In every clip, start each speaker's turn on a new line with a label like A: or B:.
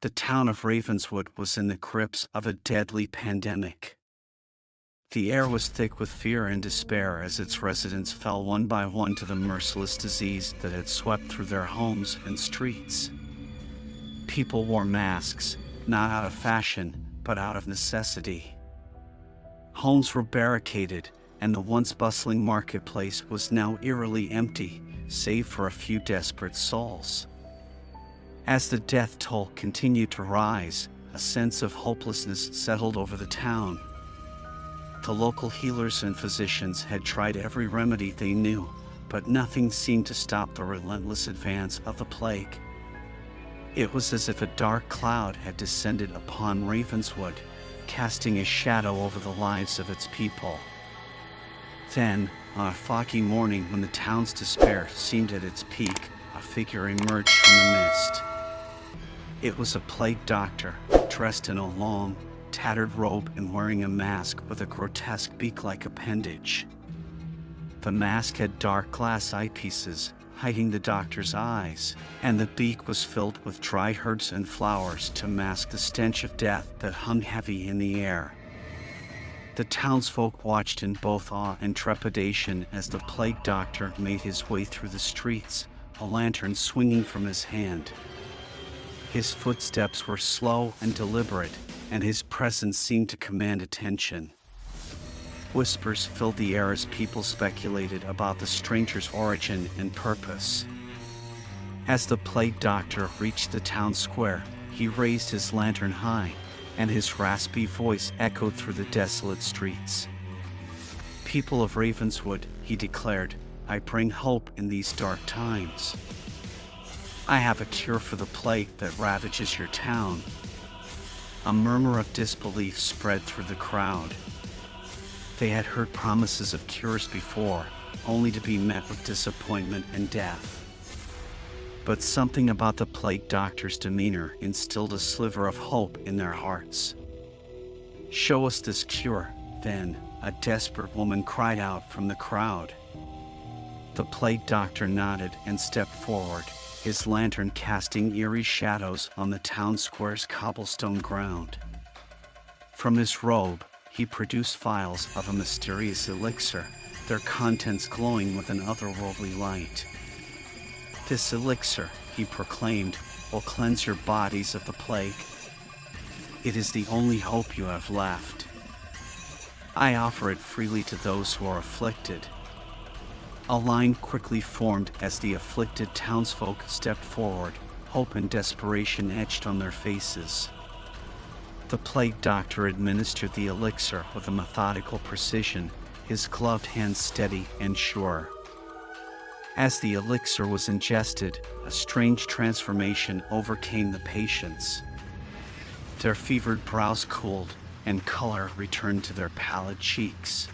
A: The town of Ravenswood was in the grips of a deadly pandemic. The air was thick with fear and despair as its residents fell one by one to the merciless disease that had swept through their homes and streets. People wore masks, not out of fashion, but out of necessity. Homes were barricaded, and the once bustling marketplace was now eerily empty, save for a few desperate souls. As the death toll continued to rise, a sense of hopelessness settled over the town. The local healers and physicians had tried every remedy they knew, but nothing seemed to stop the relentless advance of the plague. It was as if a dark cloud had descended upon Ravenswood, casting a shadow over the lives of its people. Then, on a foggy morning when the town's despair seemed at its peak, a figure emerged from the mist. It was a plague doctor, dressed in a long, tattered robe and wearing a mask with a grotesque beak-like appendage. The mask had dark glass eyepieces, hiding the doctor's eyes, and the beak was filled with dry herbs and flowers to mask the stench of death that hung heavy in the air. The townsfolk watched in both awe and trepidation as the plague doctor made his way through the streets, a lantern swinging from his hand. His footsteps were slow and deliberate, and his presence seemed to command attention. Whispers filled the air as people speculated about the stranger's origin and purpose. As the plague doctor reached the town square, he raised his lantern high, and his raspy voice echoed through the desolate streets. "People of Ravenswood," he declared, "I bring hope in these dark times. I have a cure for the plague that ravages your town." A murmur of disbelief spread through the crowd. They had heard promises of cures before, only to be met with disappointment and death. But something about the plague doctor's demeanor instilled a sliver of hope in their hearts. "Show us this cure, then," a desperate woman cried out from the crowd. The plague doctor nodded and stepped forward, his lantern casting eerie shadows on the town square's cobblestone ground. From his robe, he produced vials of a mysterious elixir, their contents glowing with an otherworldly light. "This elixir," he proclaimed, "will cleanse your bodies of the plague. It is the only hope you have left. I offer it freely to those who are afflicted." A line quickly formed as the afflicted townsfolk stepped forward, hope and desperation etched on their faces. The plague doctor administered the elixir with a methodical precision, his gloved hands steady and sure. As the elixir was ingested, a strange transformation overcame the patients. Their fevered brows cooled, and color returned to their pallid cheeks.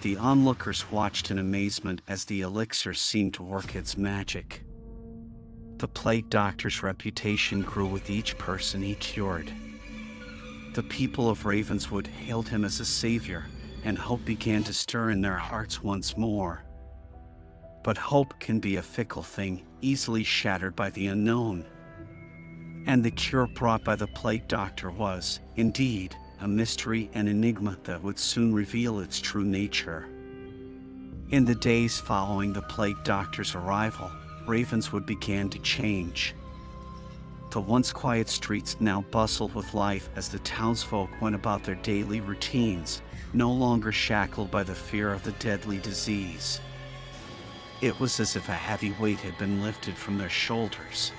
A: The onlookers watched in amazement as the elixir seemed to work its magic. The plague doctor's reputation grew with each person he cured. The people of Ravenswood hailed him as a savior, and hope began to stir in their hearts once more. But hope can be a fickle thing, easily shattered by the unknown. And the cure brought by the plague doctor was, indeed, a mystery and enigma that would soon reveal its true nature. In the days following the plague doctor's arrival, Ravenswood began to change. The once quiet streets now bustled with life as the townsfolk went about their daily routines, no longer shackled by the fear of the deadly disease. It was as if a heavy weight had been lifted from their shoulders.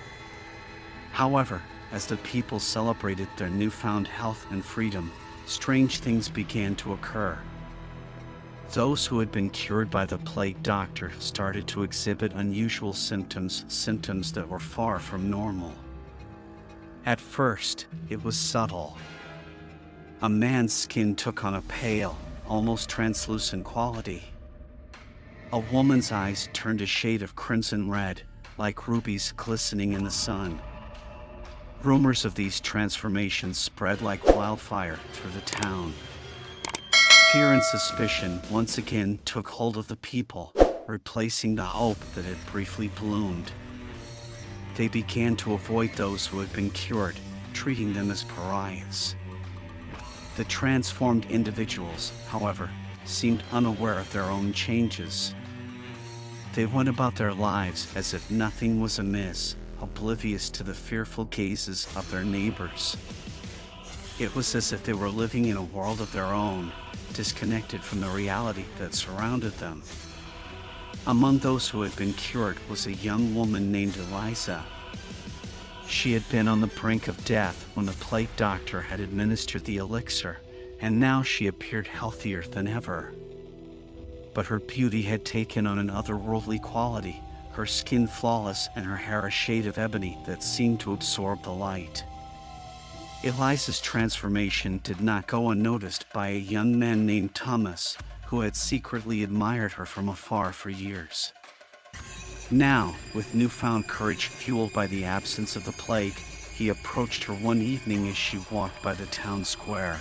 A: However, as the people celebrated their newfound health and freedom, strange things began to occur. Those who had been cured by the plague doctor started to exhibit unusual symptoms that were far from normal. At first, it was subtle. A man's skin took on a pale, almost translucent quality. A woman's eyes turned a shade of crimson red, like rubies glistening in the sun. Rumors of these transformations spread like wildfire through the town. Fear and suspicion once again took hold of the people, replacing the hope that had briefly bloomed. They began to avoid those who had been cured, treating them as pariahs. The transformed individuals, however, seemed unaware of their own changes. They went about their lives as if nothing was amiss, oblivious to the fearful gazes of their neighbors. It was as if they were living in a world of their own, disconnected from the reality that surrounded them. Among those who had been cured was a young woman named Eliza. She had been on the brink of death when the plague doctor had administered the elixir, and now she appeared healthier than ever. But her beauty had taken on an otherworldly quality, her skin flawless and her hair a shade of ebony that seemed to absorb the light. Eliza's transformation did not go unnoticed by a young man named Thomas, who had secretly admired her from afar for years. Now, with newfound courage fueled by the absence of the plague, he approached her one evening as she walked by the town square.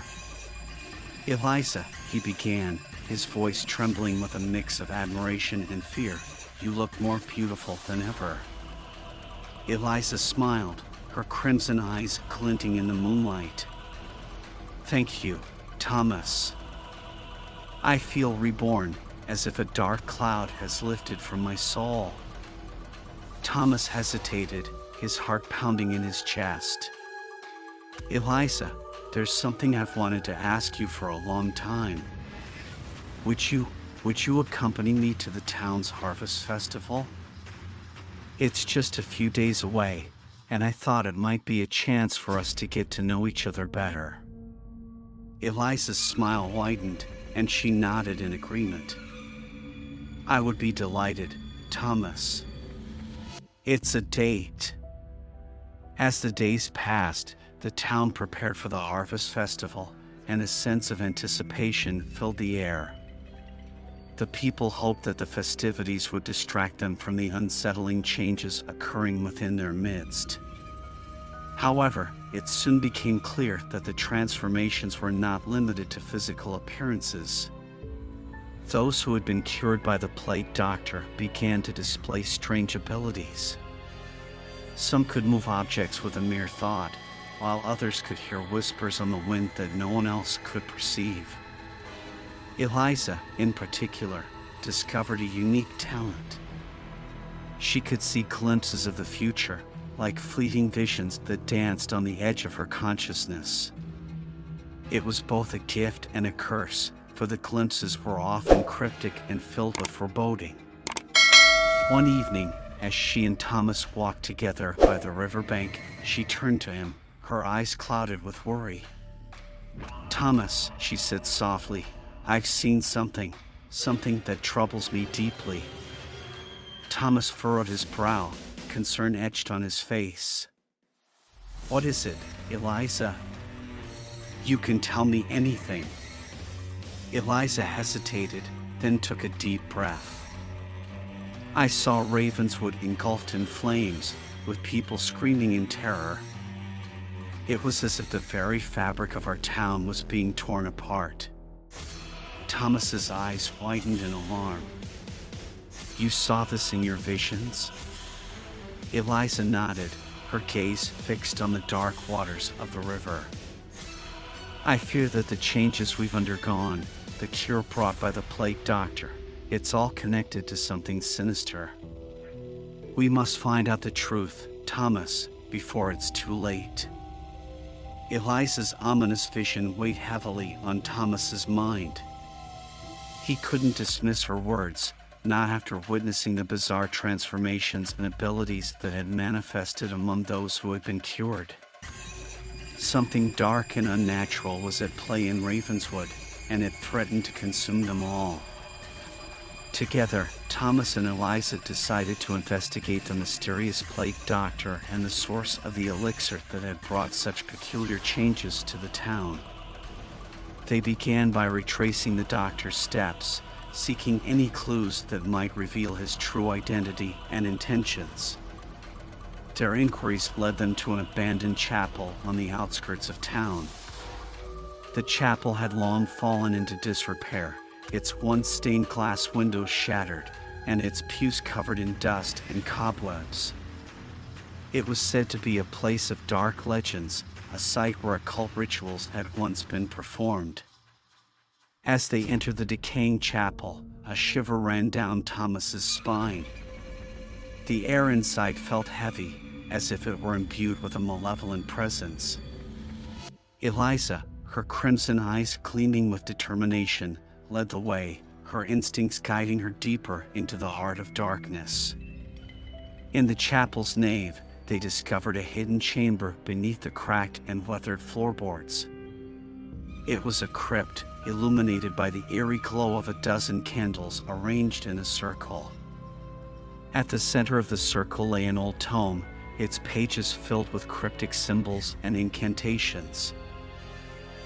A: "Eliza," he began, his voice trembling with a mix of admiration and fear, "you look more beautiful than ever." Eliza smiled, her crimson eyes glinting in the moonlight. "Thank you, Thomas. I feel reborn, as if a dark cloud has lifted from my soul." Thomas hesitated, his heart pounding in his chest. "Eliza, there's something I've wanted to ask you for a long time. Would you accompany me to the town's harvest festival? It's just a few days away, and I thought it might be a chance for us to get to know each other better." Eliza's smile widened, and she nodded in agreement. "I would be delighted, Thomas. It's a date." As the days passed, the town prepared for the harvest festival, and a sense of anticipation filled the air. The people hoped that the festivities would distract them from the unsettling changes occurring within their midst. However, it soon became clear that the transformations were not limited to physical appearances. Those who had been cured by the plague doctor began to display strange abilities. Some could move objects with a mere thought, while others could hear whispers on the wind that no one else could perceive. Eliza, in particular, discovered a unique talent. She could see glimpses of the future, like fleeting visions that danced on the edge of her consciousness. It was both a gift and a curse, for the glimpses were often cryptic and filled with foreboding. One evening, as she and Thomas walked together by the riverbank, she turned to him, her eyes clouded with worry. "Thomas," she said softly, "I've seen something that troubles me deeply." Thomas furrowed his brow, concern etched on his face. "What is it, Eliza? You can tell me anything." Eliza hesitated, then took a deep breath. "I saw Ravenswood engulfed in flames, with people screaming in terror. It was as if the very fabric of our town was being torn apart." Thomas's eyes widened in alarm. "You saw this in your visions?" Eliza nodded, her gaze fixed on the dark waters of the river. "I fear that the changes we've undergone, the cure brought by the plague doctor, it's all connected to something sinister. We must find out the truth, Thomas, before it's too late." Eliza's ominous vision weighed heavily on Thomas's mind. He couldn't dismiss her words, not after witnessing the bizarre transformations and abilities that had manifested among those who had been cured. Something dark and unnatural was at play in Ravenswood, and it threatened to consume them all. Together, Thomas and Eliza decided to investigate the mysterious plague doctor and the source of the elixir that had brought such peculiar changes to the town. They began by retracing the doctor's steps, seeking any clues that might reveal his true identity and intentions. Their inquiries led them to an abandoned chapel on the outskirts of town. The chapel had long fallen into disrepair, its once stained glass windows shattered, and its pews covered in dust and cobwebs. It was said to be a place of dark legends, a site where occult rituals had once been performed. As they entered the decaying chapel, a shiver ran down Thomas's spine. The air inside felt heavy, as if it were imbued with a malevolent presence. Eliza, her crimson eyes gleaming with determination, led the way, her instincts guiding her deeper into the heart of darkness. In the chapel's nave, they discovered a hidden chamber beneath the cracked and weathered floorboards. It was a crypt, illuminated by the eerie glow of a dozen candles arranged in a circle. At the center of the circle lay an old tome, its pages filled with cryptic symbols and incantations.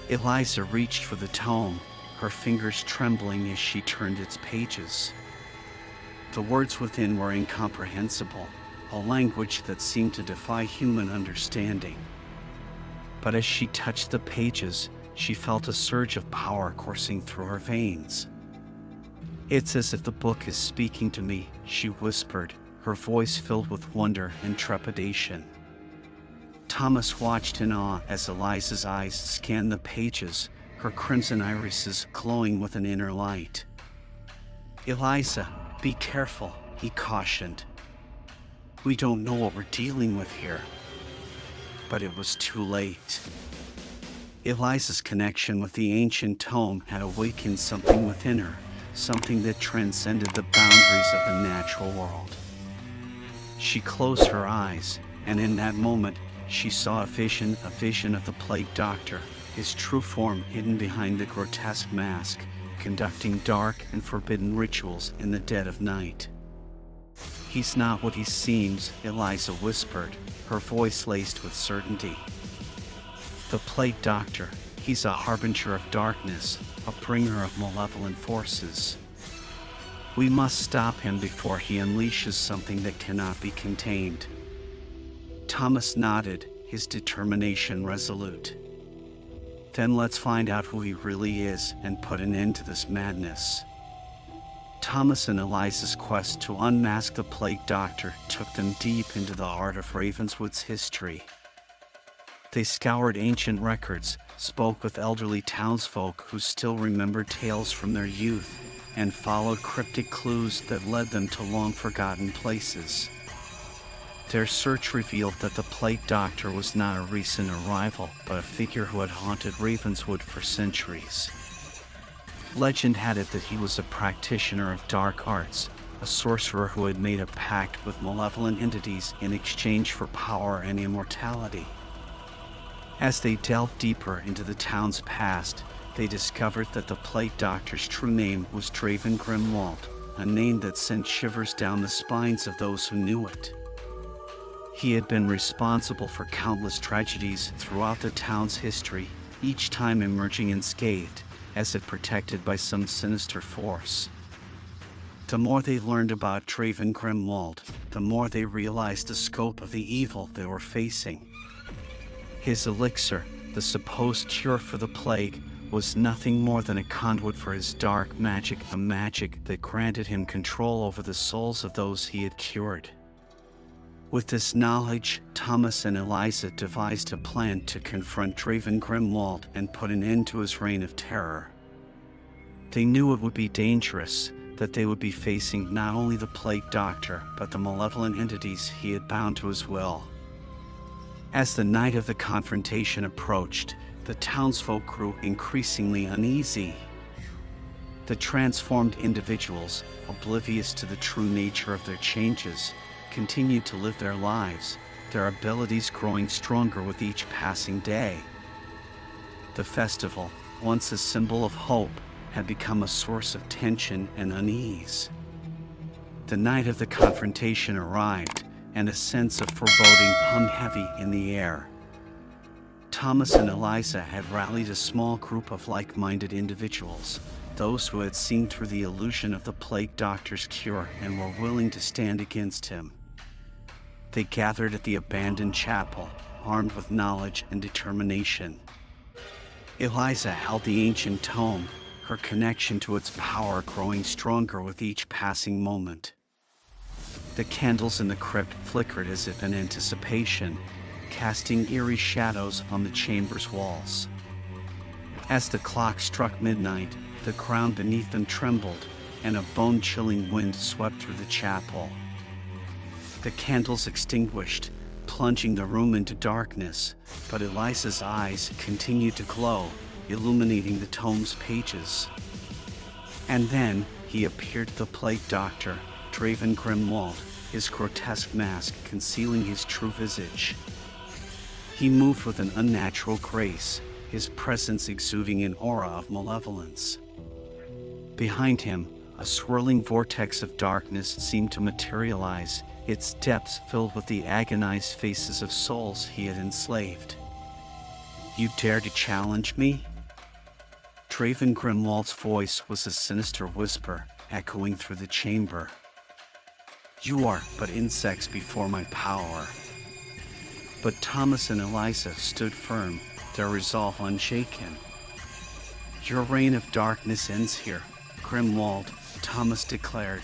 A: Eliza reached for the tome, her fingers trembling as she turned its pages. The words within were incomprehensible, a language that seemed to defy human understanding. But as she touched the pages, she felt a surge of power coursing through her veins. "It's as if the book is speaking to me," she whispered, her voice filled with wonder and trepidation. Thomas watched in awe as Eliza's eyes scanned the pages, her crimson irises glowing with an inner light. "Eliza, be careful," he cautioned. "We don't know what we're dealing with here." But it was too late. Eliza's connection with the ancient tome had awakened something within her, something that transcended the boundaries of the natural world. She closed her eyes, and in that moment, she saw a vision of the Plague Doctor, his true form hidden behind the grotesque mask, conducting dark and forbidden rituals in the dead of night. "He's not what he seems," Eliza whispered, her voice laced with certainty. "The Plague Doctor, he's a harbinger of darkness, a bringer of malevolent forces. We must stop him before he unleashes something that cannot be contained." Thomas nodded, his determination resolute. "Then let's find out who he really is and put an end to this madness." Thomas and Eliza's quest to unmask the Plague Doctor took them deep into the heart of Ravenswood's history. They scoured ancient records, spoke with elderly townsfolk who still remembered tales from their youth, and followed cryptic clues that led them to long-forgotten places. Their search revealed that the Plague Doctor was not a recent arrival, but a figure who had haunted Ravenswood for centuries. Legend had it that he was a practitioner of dark arts, a sorcerer who had made a pact with malevolent entities in exchange for power and immortality. As they delved deeper into the town's past, they discovered that the Plague Doctor's true name was Draven Grimwald, a name that sent shivers down the spines of those who knew it. He had been responsible for countless tragedies throughout the town's history, each time emerging unscathed, as if protected by some sinister force. The more they learned about Draven Grimwald, the more they realized the scope of the evil they were facing. His elixir, the supposed cure for the plague, was nothing more than a conduit for his dark magic, a magic that granted him control over the souls of those he had cured. With this knowledge, Thomas and Eliza devised a plan to confront Draven Grimwald and put an end to his reign of terror. They knew it would be dangerous, that they would be facing not only the Plague Doctor, but the malevolent entities he had bound to his will. As the night of the confrontation approached, the townsfolk grew increasingly uneasy. The transformed individuals, oblivious to the true nature of their changes, continued to live their lives, their abilities growing stronger with each passing day. The festival, once a symbol of hope, had become a source of tension and unease. The night of the confrontation arrived, and a sense of foreboding hung heavy in the air. Thomas and Eliza had rallied a small group of like-minded individuals, those who had seen through the illusion of the Plague Doctor's cure and were willing to stand against him. They gathered at the abandoned chapel, armed with knowledge and determination. Eliza held the ancient tome, her connection to its power growing stronger with each passing moment. The candles in the crypt flickered as if in anticipation, casting eerie shadows on the chamber's walls. As the clock struck midnight, the ground beneath them trembled, and a bone-chilling wind swept through the chapel. The candles extinguished, plunging the room into darkness, but Eliza's eyes continued to glow, illuminating the tome's pages. And then he appeared, the Plague Doctor, Draven Grimwald, his grotesque mask concealing his true visage. He moved with an unnatural grace, his presence exuding an aura of malevolence. Behind him, a swirling vortex of darkness seemed to materialize, its depths filled with the agonized faces of souls he had enslaved. "You dare to challenge me?" Draven Grimwald's voice was a sinister whisper, echoing through the chamber. "You are but insects before my power." But Thomas and Eliza stood firm, their resolve unshaken. "Your reign of darkness ends here, Grimwald," Thomas declared.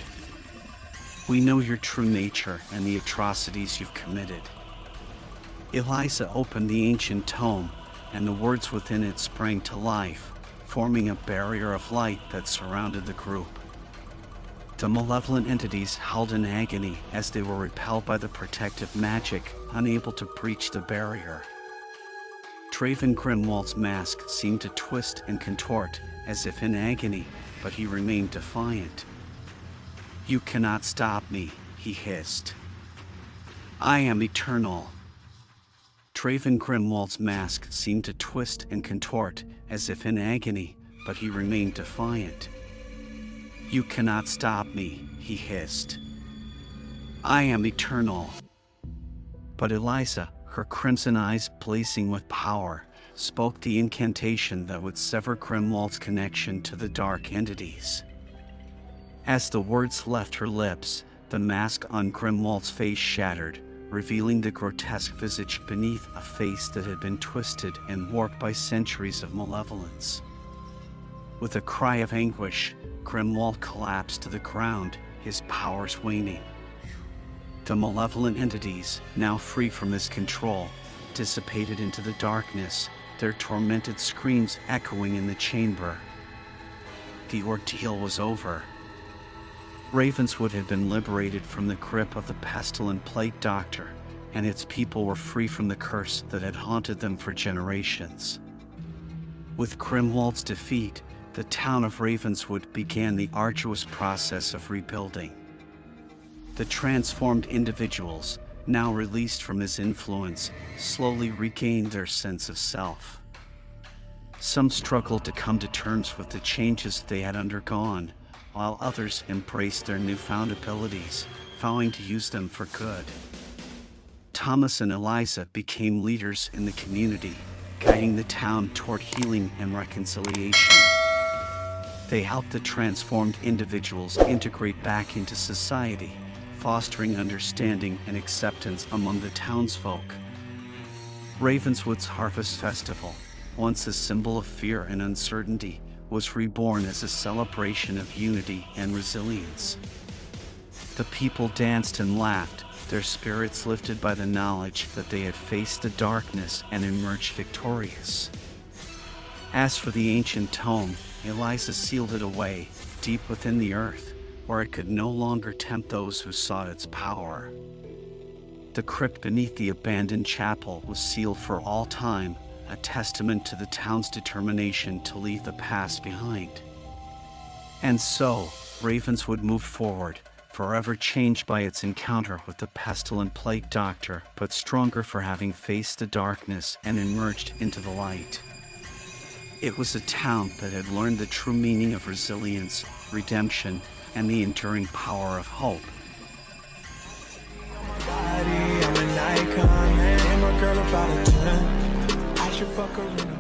A: "We know your true nature and the atrocities you've committed." Eliza opened the ancient tome, and the words within it sprang to life, forming a barrier of light that surrounded the group. The malevolent entities howled in agony as they were repelled by the protective magic, unable to breach the barrier. Draven Grimwald's mask seemed to twist and contort, as if in agony, but he remained defiant. "You cannot stop me," he hissed. "I am eternal." Draven Grimwald's mask seemed to twist and contort, as if in agony, but he remained defiant. "You cannot stop me," he hissed. "I am eternal." But Eliza, her crimson eyes blazing with power, spoke the incantation that would sever Grimwald's connection to the dark entities. As the words left her lips, the mask on Grimwald's face shattered, revealing the grotesque visage beneath a face that had been twisted and warped by centuries of malevolence. With a cry of anguish, Grimwald collapsed to the ground, his powers waning. The malevolent entities, now free from his control, dissipated into the darkness, their tormented screams echoing in the chamber. The ordeal was over. Ravenswood had been liberated from the grip of the Pestilent Plague Doctor, and its people were free from the curse that had haunted them for generations. With Grimwald's defeat, the town of Ravenswood began the arduous process of rebuilding. The transformed individuals, now released from his influence, slowly regained their sense of self. Some struggled to come to terms with the changes they had undergone, while others embraced their newfound abilities, vowing to use them for good. Thomas and Eliza became leaders in the community, guiding the town toward healing and reconciliation. They helped the transformed individuals integrate back into society, fostering understanding and acceptance among the townsfolk. Ravenswood's Harvest Festival, once a symbol of fear and uncertainty, was reborn as a celebration of unity and resilience. The people danced and laughed, their spirits lifted by the knowledge that they had faced the darkness and emerged victorious. As for the ancient tome, Eliza sealed it away, deep within the earth, where it could no longer tempt those who sought its power. The crypt beneath the abandoned chapel was sealed for all time, a testament to the town's determination to leave the past behind. And so, Ravenswood moved forward, forever changed by its encounter with the Pestilent Plague Doctor, but stronger for having faced the darkness and emerged into the light. It was a town that had learned the true meaning of resilience, redemption, and the enduring power of hope. I'm an icon, man. I'm a girl about a 10. I should fuck her in a